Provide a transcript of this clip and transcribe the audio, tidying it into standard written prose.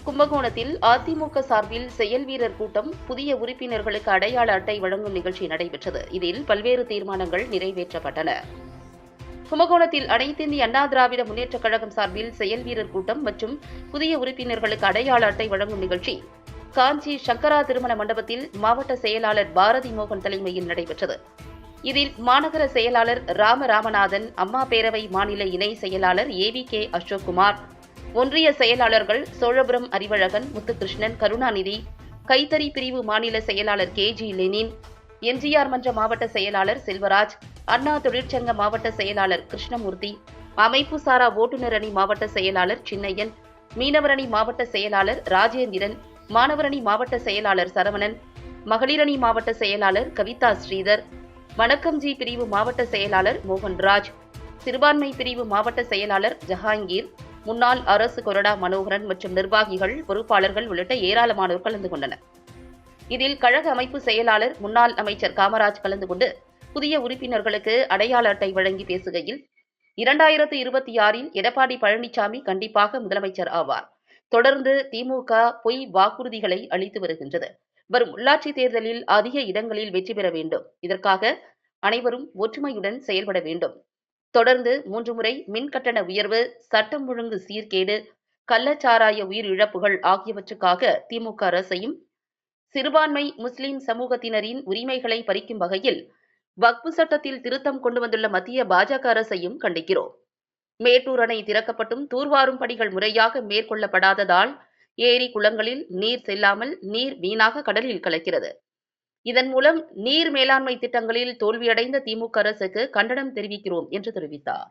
கும்பகோணத்தில் அதிமுக சார்பில் செயல் வீரர் கூட்டம், புதிய உறுப்பினர்களுக்கு அடையாள அட்டை வழங்கும் நிகழ்ச்சி நடைபெற்றது. இதில் பல்வேறு தீர்மானங்கள் நிறைவேற்றப்பட்டன. கும்பகோணத்தில் அனைத்து இந்திய அண்ணா திராவிட முன்னேற்றக் கழகம் சார்பில் செயல் வீரர் கூட்டம் மற்றும் புதிய உறுப்பினர்களுக்கு அடையாள அட்டை வழங்கும் நிகழ்ச்சி காஞ்சி சங்கரா திருமண மண்டபத்தில் மாவட்ட செயலாளர் பாரதி மோகன் தலைமையில் நடைபெற்றது. இதில் மாநகர செயலாளர் ராமநாதன், அம்மா பேரவை மாநில இணை செயலாளர் AVK அசோக்குமார், ஒன்றிய செயலாளர்கள் சோழபுரம் அறிவழகன், முத்துகிருஷ்ணன், கருணாநிதி, கைத்தறி பிரிவு மாநில செயலாளர் KG லெனின், MGR மன்ற மாவட்ட செயலாளர் செல்வராஜ், அண்ணா தொழிற்சங்க மாவட்ட செயலாளர் கிருஷ்ணமூர்த்தி, அமைப்பு சாரா ஓட்டுநர் அணி மாவட்ட செயலாளர் சின்னையன், மீனவர் அணி மாவட்ட செயலாளர் ராஜேந்திரன், மாணவர் அணி மாவட்ட செயலாளர் சரவணன், மகளிர் அணி மாவட்ட செயலாளர் கவிதா ஸ்ரீதர், வணக்கம்ஜி பிரிவு மாவட்ட செயலாளர் மோகன்ராஜ், சிறுபான்மை பிரிவு மாவட்ட செயலாளர் ஜஹாங்கீர், முன்னாள் அரசு கொறடா மனோகரன் மற்றும் நிர்வாகிகள், பொறுப்பாளர்கள் உள்ளிட்ட ஏராளமானோர் கலந்து கொண்டனர். இதில் கழக அமைப்பு செயலாளர் முன்னாள் அமைச்சர் காமராஜ் கலந்து கொண்டு புதிய உறுப்பினர்களுக்கு அடையாள அட்டை வழங்கி பேசுகையில், 2026இல் எடப்பாடி பழனிசாமி கண்டிப்பாக முதலமைச்சர் ஆவார். தொடர்ந்து திமுக பொய் வாக்குறுதிகளை அளித்து வருகின்றது. வரும் உள்ளாட்சி தேர்தலில் அதிக இடங்களில் வெற்றி பெற வேண்டும். இதற்காக அனைவரும் ஒற்றுமையுடன் செயல்பட வேண்டும். தொடர்ந்து 3 முறை மின்கட்டண உயர்வு, சட்டம் ஒழுங்கு சீர்கேடு, கள்ளச்சாராய உயிரிழப்புகள் ஆகியவற்றுக்காக திமுக அரசையும், சிறுபான்மை முஸ்லிம் சமூகத்தினரின் உரிமைகளை பறிக்கும் வகையில் வக்பு சட்டத்தில் திருத்தம் கொண்டு வந்துள்ள மத்திய பாஜக அரசையும் கண்டிக்கிறோம். மேட்டூர் அணை திறக்கப்பட்டும் தூர்வாரும் பணிகள் முறையாக மேற்கொள்ளப்படாததால் ஏரி, குளங்களில் நீர் செல்லாமல் நீர் வீணாக கடலில் கலக்கிறது. இதன் மூலம் நீர் மேலாண்மை திட்டங்களில் தோல்வியடைந்த திமுக அரசுக்கு கண்டனம் தெரிவிக்கிறோம் என்று தெரிவித்தார்.